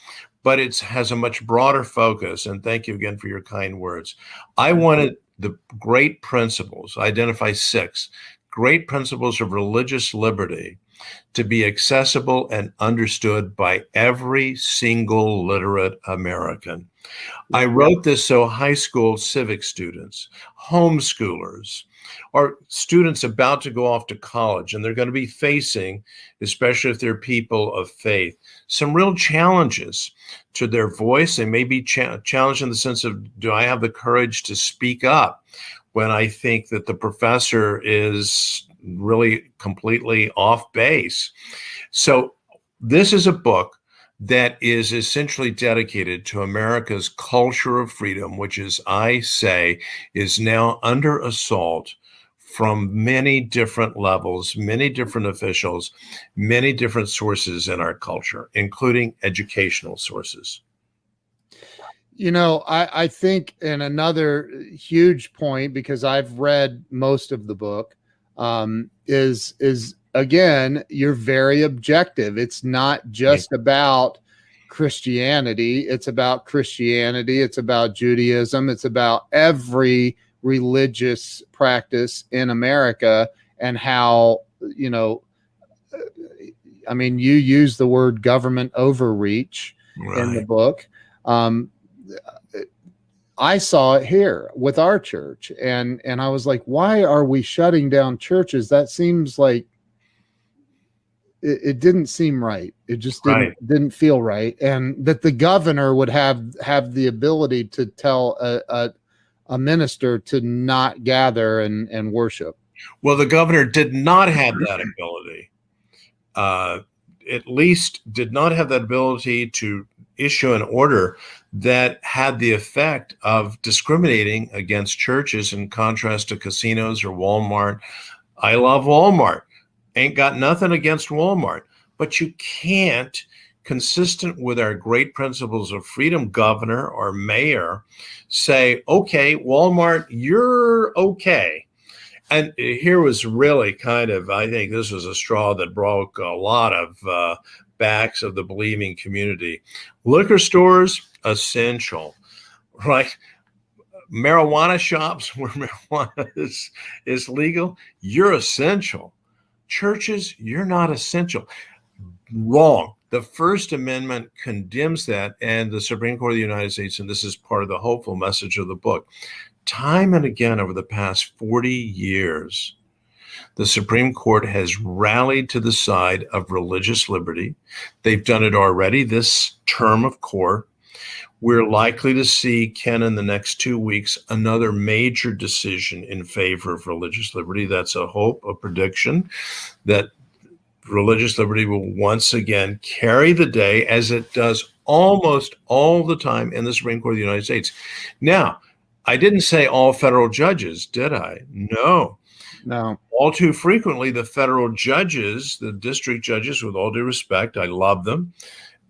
but it has a much broader focus. And thank you again for your kind words. I wanted the great principles, identify 6 great principles of religious liberty, to be accessible and understood by every single literate American. I wrote this so high school civic students, homeschoolers, or students about to go off to college, and they're going to be facing, especially if they're people of faith, some real challenges to their voice. They may be challenged in the sense of, do I have the courage to speak up when I think that the professor is really completely off base? So this is a book that is essentially dedicated to America's culture of freedom, which, as I say, is now under assault from many different levels, many different officials, many different sources in our culture, including educational sources. You know, I think, in another huge point, because I've read most of the book, is again, you're very objective. It's not just about Christianity. It's about Christianity. It's about Judaism. It's about every religious practice in America, and how, you know, I mean, you use the word government overreach in the book. I saw it here with our church, and I was like, why are we shutting down churches? That seems like it didn't seem right. It just didn't feel right. And that the governor would have the ability to tell a minister to not gather and worship. Well, the governor did not have that ability. At least did not have that ability to issue an order that had the effect of discriminating against churches in contrast to casinos or Walmart. I love Walmart. Ain't got nothing against Walmart, but you can't, consistent with our great principles of freedom, governor or mayor, say, okay, Walmart, you're okay. And here was really kind of, I think this was a straw that broke a lot of backs of the believing community. Liquor stores, essential, right? Marijuana shops where marijuana is legal, you're essential. Churches, you're not essential. Wrong. The First Amendment condemns that, and the Supreme Court of the United States, and this is part of the hopeful message of the book, time and again over the past 40 years, the Supreme Court has rallied to the side of religious liberty. They've done it already this term of court. We're likely to see, Ken, in the next 2 weeks, another major decision in favor of religious liberty. That's a hope, a prediction that religious liberty will once again carry the day, as it does almost all the time in the Supreme Court of the United States. Now, I didn't say all federal judges, did I? No. All too frequently, the federal judges, the district judges, with all due respect, I love them.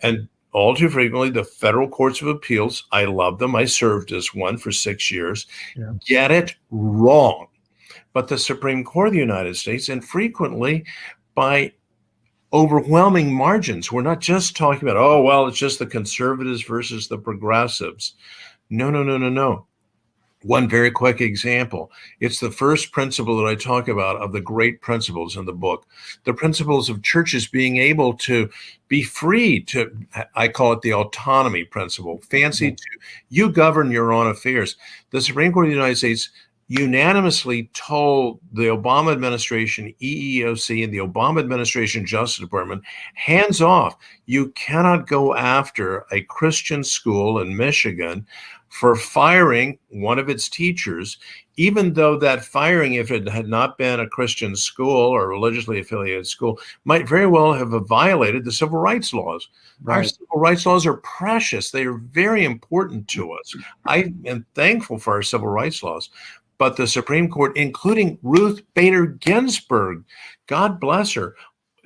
And all too frequently, the federal courts of appeals, I love them. I served as one for 6 years, get it wrong. But the Supreme Court of the United States, and frequently by overwhelming margins, we're not just talking about, oh, well, it's just the conservatives versus the progressives. No. One very quick example. It's the first principle that I talk about of the great principles in the book, the principles of churches being able to be free to, I call it the autonomy principle, fancy to, you govern your own affairs. The Supreme Court of the United States unanimously told the Obama administration, EEOC, and the Obama administration Justice Department, hands off. You cannot go after a Christian school in Michigan for firing one of its teachers, even though that firing, if it had not been a Christian school or religiously affiliated school, might very well have violated the civil rights laws. Right. Our civil rights laws are precious. They are very important to us. I am thankful for our civil rights laws. But the Supreme Court, including Ruth Bader Ginsburg, God bless her,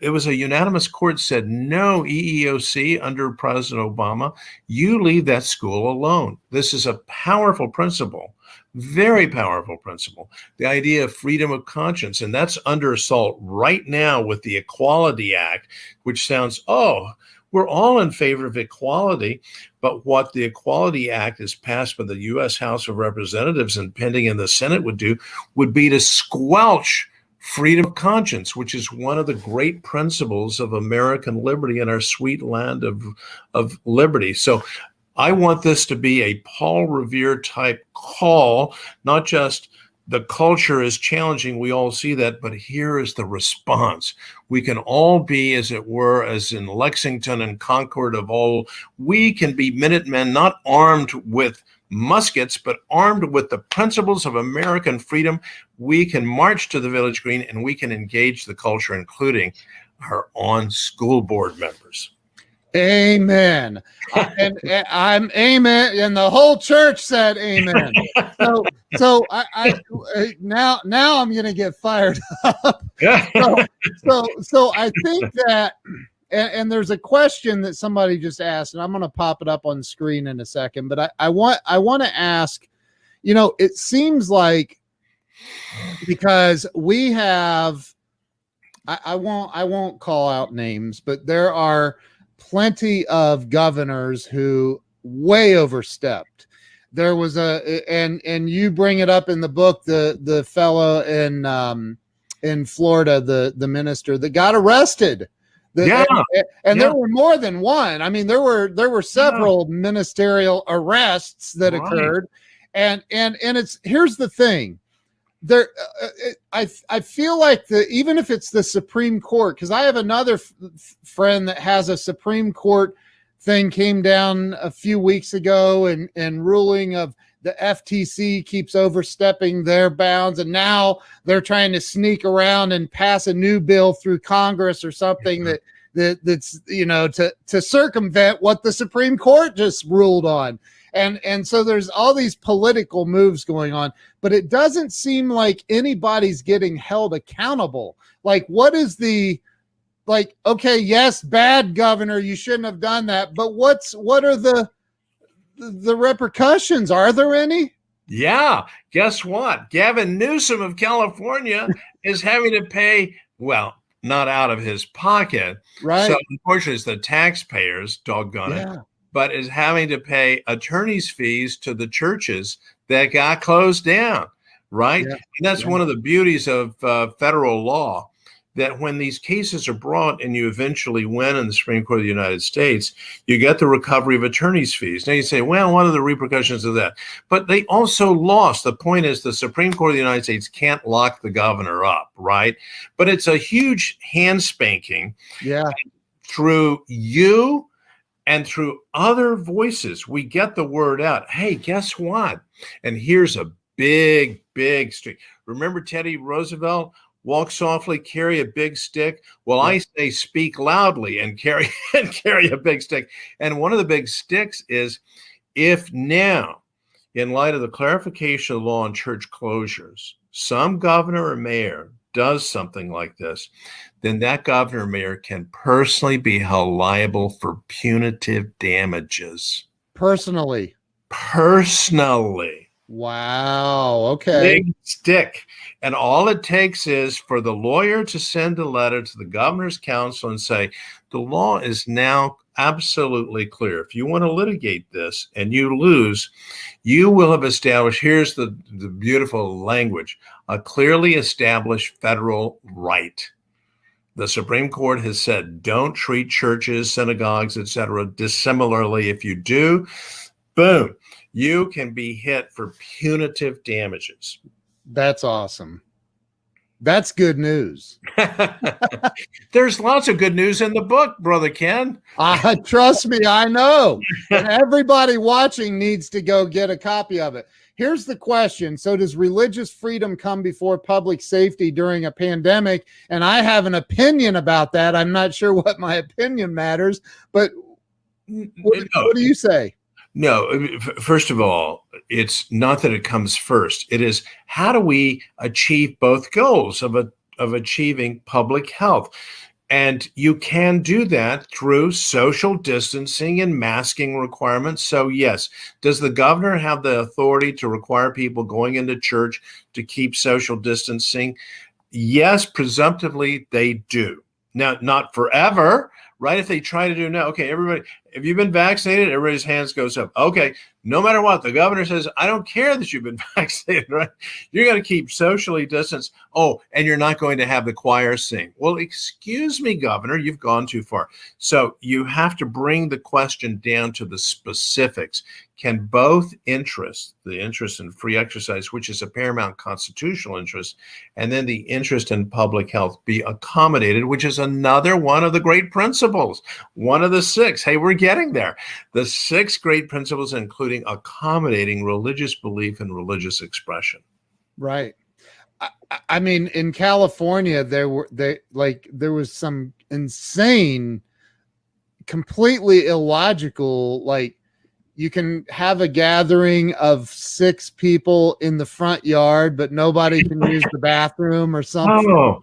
it was a unanimous court, said, no, EEOC under President Obama, you leave that school alone. This is a powerful principle, very powerful principle. The idea of freedom of conscience, and that's under assault right now with the Equality Act, which sounds, oh, we're all in favor of equality, but what the Equality Act is passed by the U.S. House of Representatives and pending in the Senate would do would be to squelch freedom of conscience, which is one of the great principles of American liberty in our sweet land of liberty. So I want this to be a Paul Revere type call, not just the culture is challenging, we all see that, but here is the response. We can all be, as it were, as in Lexington and Concord of old, we can be Minutemen, not armed with muskets, but armed with the principles of American freedom. We can march to the Village Green and we can engage the culture, including our own school board members. Amen. And I'm amen, and the whole church said amen. So I now I'm going to get fired up. So I think that, and there's a question that somebody just asked, and I'm going to pop it up on screen in a second. But I want to ask, it seems like, because we have, I won't call out names, but there are plenty of governors who way overstepped. There was and you bring it up in the book, the fellow in Florida, the minister that got arrested. And there were more than one. I mean, there were several ministerial arrests that occurred. And it's, here's the thing. There, I feel like even if it's the Supreme Court, because I have another friend that has a Supreme Court thing came down a few weeks ago, and ruling of the FTC keeps overstepping their bounds, and now they're trying to sneak around and pass a new bill through Congress or something that that's, to circumvent what the Supreme Court just ruled on. And so there's all these political moves going on, but it doesn't seem like anybody's getting held accountable. Like, what is okay, yes, bad governor, you shouldn't have done that, but what are the repercussions? Are there any? Yeah. Guess what? Gavin Newsom of California is having to pay, well, not out of his pocket. Right. So unfortunately, it's the taxpayers, doggone it, but is having to pay attorney's fees to the churches that got closed down. Right. Yeah. And that's one of the beauties of federal law, that when these cases are brought and you eventually win in the Supreme Court of the United States, you get the recovery of attorney's fees. Now you say, well, what are the repercussions of that? But they also lost. The point is the Supreme Court of the United States can't lock the governor up, right? But it's a huge hand spanking through you and through other voices. We get the word out. Hey, guess what? And here's a big, big streak. Remember Teddy Roosevelt? Walk softly, carry a big stick. Well, I say speak loudly and carry a big stick. And one of the big sticks is, if now, in light of the clarification of the law on church closures, some governor or mayor does something like this, then that governor or mayor can personally be held liable for punitive damages. Personally. Wow. Okay. Big stick. And all it takes is for the lawyer to send a letter to the governor's council and say, the law is now absolutely clear. If you want to litigate this and you lose, you will have established, here's the beautiful language, a clearly established federal right. The Supreme Court has said, don't treat churches, synagogues, etc. dissimilarly. If you do, boom, you can be hit for punitive damages. That's awesome. That's good news. There's lots of good news in the book, Brother Ken. Trust me, I know. And everybody watching needs to go get a copy of it. Here's the question. So does religious freedom come before public safety during a pandemic? And I have an opinion about that. I'm not sure what my opinion matters, but what do you say? No, first of all, it's not that it comes first. It is, how do we achieve both goals of achieving public health? And you can do that through social distancing and masking requirements. So yes, does the governor have the authority to require people going into church to keep social distancing? Yes, presumptively they do. Now, not forever, right? If they try to do now, okay, everybody, if you've been vaccinated, everybody's hands goes up. Okay, no matter what, the governor says, I don't care that you've been vaccinated, right? You're going to keep socially distanced. Oh, and you're not going to have the choir sing. Well, excuse me, governor, you've gone too far. So you have to bring the question down to the specifics. Can both interests, the interest in free exercise, which is a paramount constitutional interest, and then the interest in public health be accommodated, which is another one of the great principles, one of the 6. Hey, we're getting there. The 6 great principles, including accommodating religious belief and religious expression. Right. I mean, in California, there was some insane, completely illogical, like, you can have a gathering of 6 people in the front yard, but nobody can use the bathroom or something. Oh,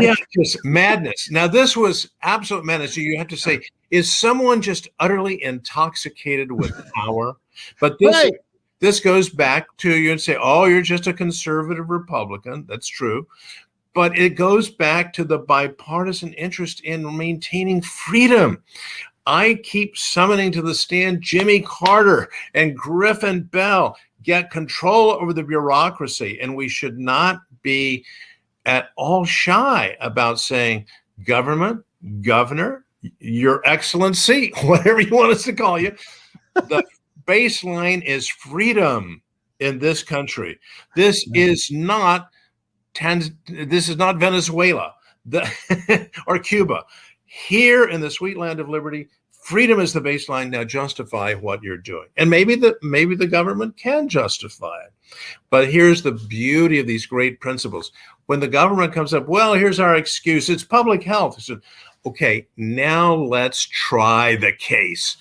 yeah, just madness. Now, this was absolute madness. So you have to say, is someone just utterly intoxicated with power? But this goes back to you and say, oh, you're just a conservative Republican. That's true. But it goes back to the bipartisan interest in maintaining freedom. I keep summoning to the stand Jimmy Carter and Griffin Bell. Get control over the bureaucracy. And we should not be at all shy about saying, government, governor, your excellency, whatever you want us to call you. The baseline is freedom in this country. This is not Venezuela or Cuba. Here in the sweet land of liberty, freedom is the baseline. Now justify what you're doing. And maybe the government can justify it. But here's the beauty of these great principles. When the government comes up, well, here's our excuse. It's public health. It's Okay, now let's try the case.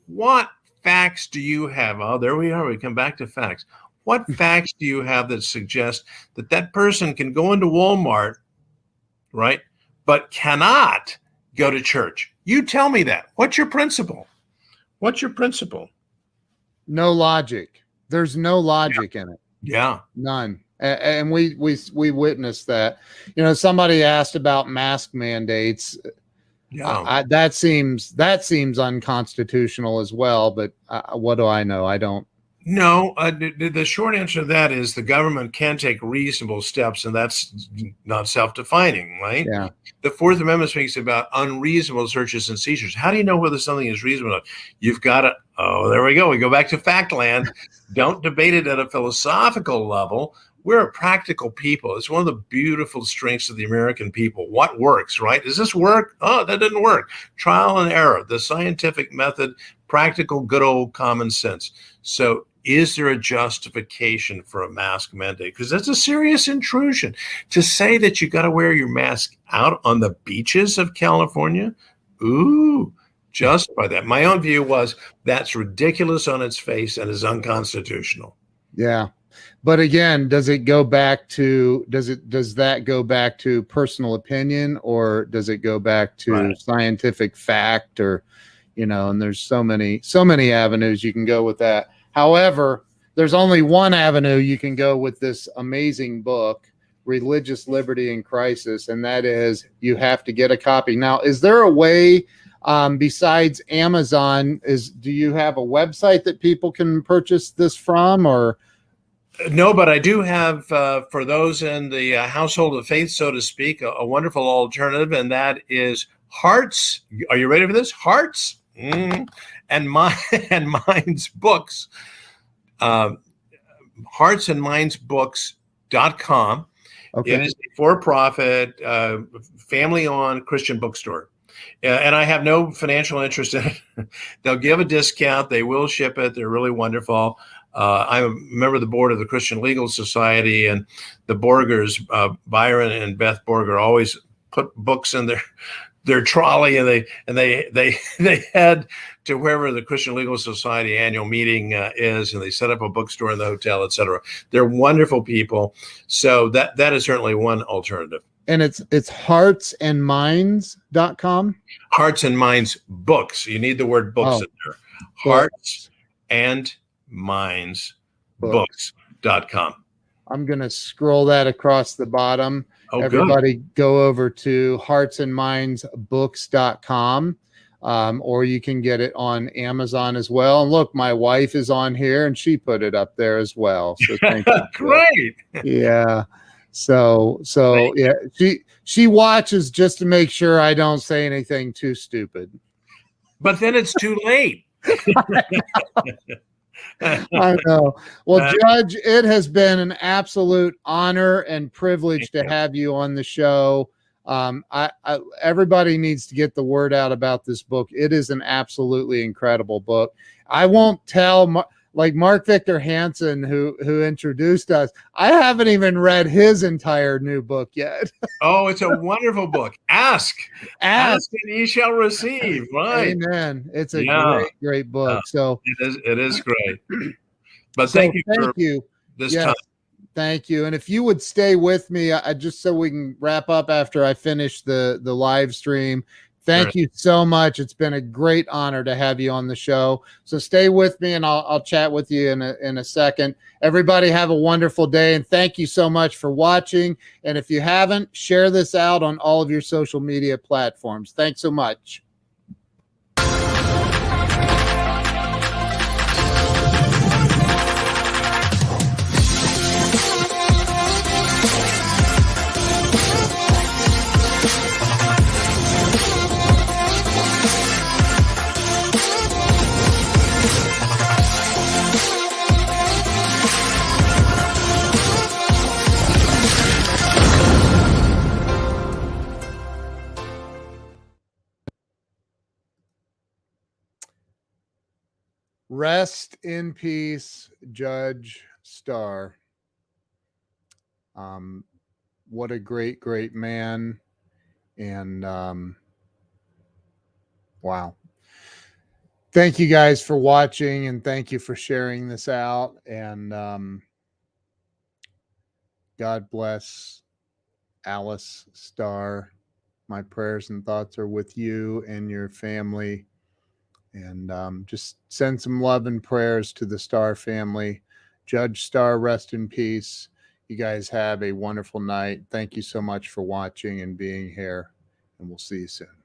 What facts do you have? Oh, there we are. We come back to facts. What facts do you have that suggest that that person can go into Walmart, right, but cannot go to church? You tell me that. What's your principle? What's your principle? No logic. There's no logic in it. Yeah. None. And we witnessed that. You know, somebody asked about mask mandates. Yeah. That seems unconstitutional as well. But what do I know? I don't. No, the short answer to that is the government can take reasonable steps, and that's not self-defining, right? Yeah. The Fourth Amendment speaks about unreasonable searches and seizures. How do you know whether something is reasonable? You've got to, oh, there we go. We go back to fact land. Don't debate it at a philosophical level. We're a practical people. It's one of the beautiful strengths of the American people. What works, right? Does this work? Oh, that didn't work. Trial and error, the scientific method, practical, good old common sense. So is there a justification for a mask mandate? Because that's a serious intrusion. To say that you got to wear your mask out on the beaches of California, ooh, just by that. My own view was that's ridiculous on its face and is unconstitutional. Yeah. But again, does that go back to personal opinion, or does it go back to scientific fact, or, you know, and there's so many avenues you can go with that. However, there's only one avenue you can go with this amazing book, Religious Liberty in Crisis, and that is you have to get a copy. Now, is there a way besides Amazon? Do you have a website that people can purchase this from, or? No, but I do have, for those in the household of faith, so to speak, a wonderful alternative, and that is Hearts. Are you ready for this? Hearts and Minds Books. Heartsandmindsbooks.com. Okay. It is a for-profit, family-owned Christian bookstore. And I have no financial interest in it. They'll give a discount. They will ship it. They're really wonderful. I'm a member of the board of the Christian Legal Society, and the Borgers, Byron and Beth Borger, always put books in their trolley, and they head to wherever the Christian Legal Society annual meeting is, and they set up a bookstore in the hotel, etc. They're wonderful people. So that is certainly one alternative. And it's heartsandminds.com. Hearts and Minds Books. You need the word books in there. Hearts and Minds Books.com. I'm going to scroll that across the bottom. Oh, everybody good. Go over to heartsandmindsbooks.com. Or you can get it on Amazon as well. And look, my wife is on here and she put it up there as well. So thank you. Great. Yeah. So yeah, she watches just to make sure I don't say anything too stupid. But then it's too late. I know. Well, Judge, it has been an absolute honor and privilege to have you on the show. Everybody needs to get the word out about this book. It is an absolutely incredible book. I won't tell, like Mark Victor Hansen, who introduced us, I haven't even read his entire new book yet. Oh, it's a wonderful book. Ask and ye shall receive. Right. Amen. It's a great book. So it is great. But thank you this time. Thank you. And if you would stay with me, just so we can wrap up after I finish the live stream. Thank you so much. It's been a great honor to have you on the show. So stay with me, and I'll chat with you in a second. Everybody have a wonderful day, and thank you so much for watching. And if you haven't, share this out on all of your social media platforms. Thanks so much. Rest in peace, Judge Starr. What a great man. And Wow. Thank you guys for watching, and thank you for sharing this out. And God bless Alice Starr. My prayers and thoughts are with you and your family. And just send some love and prayers to the Starr family. Judge Starr, rest in peace. You guys have a wonderful night. Thank you so much for watching and being here, and we'll see you soon.